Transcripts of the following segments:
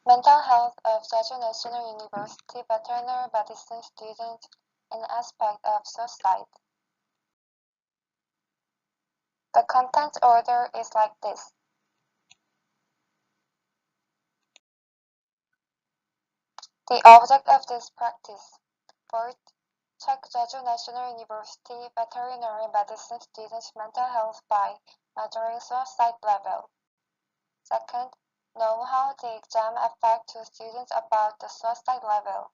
Mental health of JEJU National University veterinary medicine students an aspect of suicide. The content order is like this. The object of this practice. First, check JEJU National University veterinary medicine students' mental health by measuring suicide level. Second, know how the exam affects two students about the suicide level.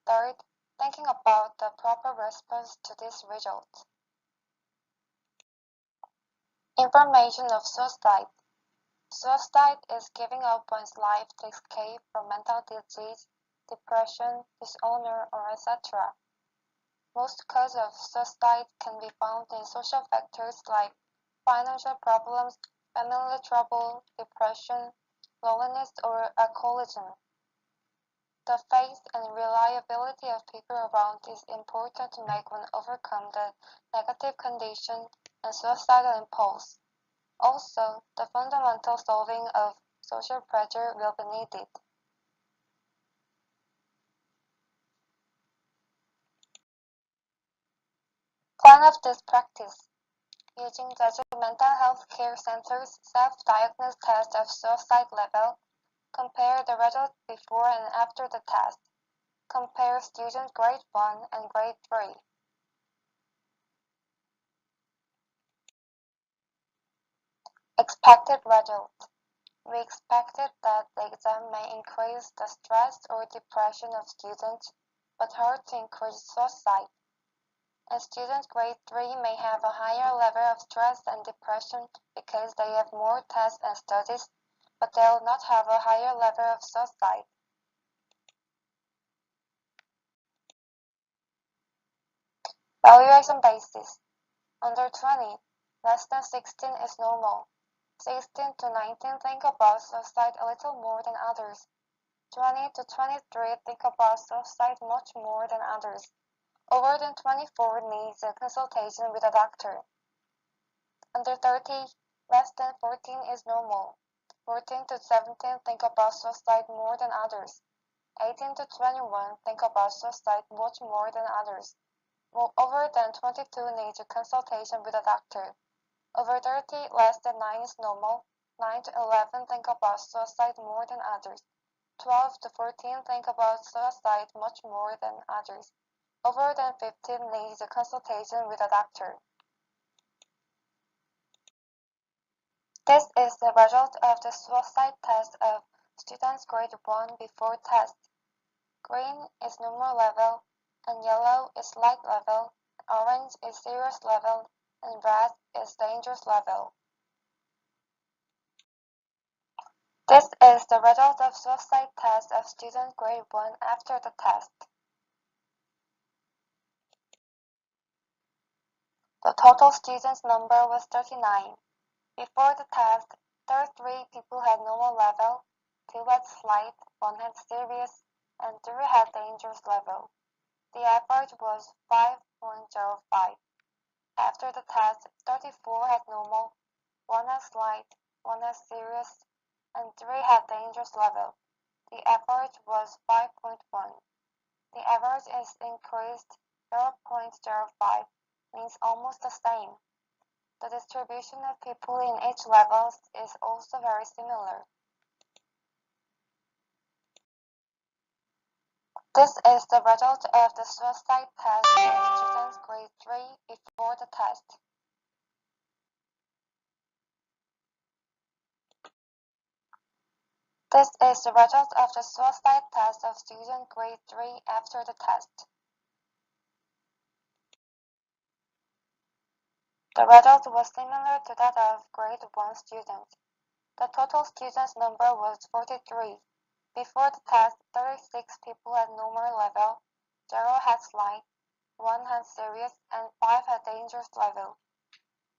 Third, thinking about the proper response to this result. Information of suicide. Suicide is giving up one's life to escape from mental disease, depression, dishonor, or etc. Most causes of suicide can be found in social factors like financial problems, family trouble, depression, loneliness, or alcoholism. The faith and reliability of people around is important to make one overcome the negative condition and suicidal impulse. Also, the fundamental solving of social pressure will be needed. Plan of this practice. Using JEJU Mental Health Care Center's self-diagnosed test of suicide level, compare the results before and after the test. Compare student grade 1 and grade 3. Expected result. We expected that the exam may increase the stress or depression of students, but hurt to increase suicide. And students grade 3 may have a higher level of stress and depression because they have more tests and studies, but they will not have a higher level of suicide. Evaluation basis. Under 20, less than 16 is normal. 16 to 19 think about suicide a little more than others. 20 to 23 think about suicide much more than others. Over than 24 needs a consultation with a doctor. Under 30, less than 14 is normal. 14 to 17 think about suicide more than others. 18 to 21 think about suicide much more than others. Over than 22 needs a consultation with a doctor. Over 30, less than 9 is normal. 9 to 11 think about suicide more than others. 12 to 14 think about suicide much more than others. Over than 15 needs a consultation with a doctor. This is the result of the suicide test of students grade 1 before test. Green is normal level, and yellow is light level, orange is serious level, and red is dangerous level. This is the result of suicide test of student grade 1 after the test. The total students number was 39. Before the test, 33 people had normal level, 2 had slight, 1 had serious, and 3 had dangerous level. The average was 5.05. After the test, 34 had normal, 1 had slight, 1 had serious, and 3 had dangerous level. The average was 5.1. The average is increased 0.05, means almost the same. The distribution of people in each level is also very similar. This is the result of the suicide test of students grade 3 before the test. This is the result of the suicide test of student grade 3 after the test. The result was similar to that of grade 1 students. The total students number was 43. Before the test, 36 people had normal level, 0 had slight, 1 had serious, and 5 had dangerous level.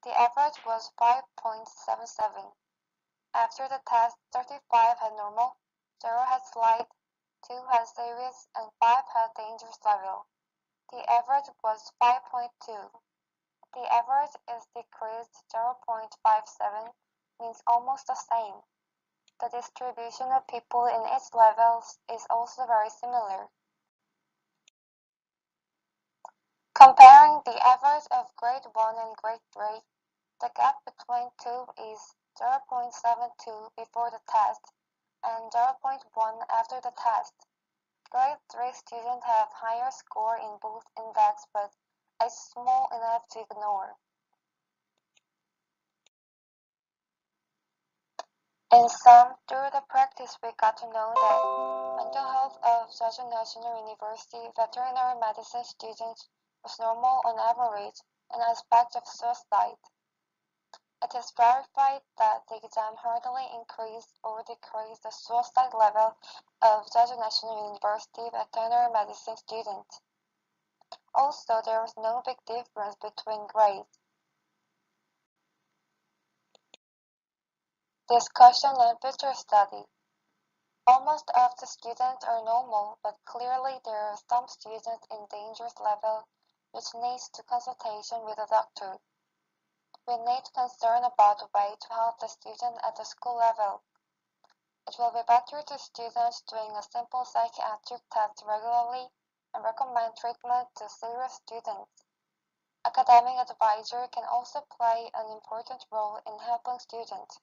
The average was 5.77. After the test, 35 had normal, 0 had slight, 2 had serious, and 5 had dangerous level. The average was 5.2. The average is decreased 0.57, means almost the same. The distribution of people in its levels is also very similar. Comparing the average of grade 1 and grade 3, the gap between two is 0.72 before the test and 0.1 after the test. Grade 3 students have higher score in both index, but it's small enough to ignore. In sum, through the practice we got to know that mental health of JEJU National University veterinary medicine students was normal on average in aspect of suicide. It is verified that the exam hardly increased or decreased the suicide level of JEJU National University veterinary medicine students. Also, there was no big difference between grades. Discussion and future study. Almost all of the students are normal, but clearly there are some students in dangerous level which needs to consultation with a doctor. We need to concern about a way to help the student at the school level. It will be better to students doing a simple psychiatric test regularly and recommend treatment to serious students. Academic advisor can also play an important role in helping students.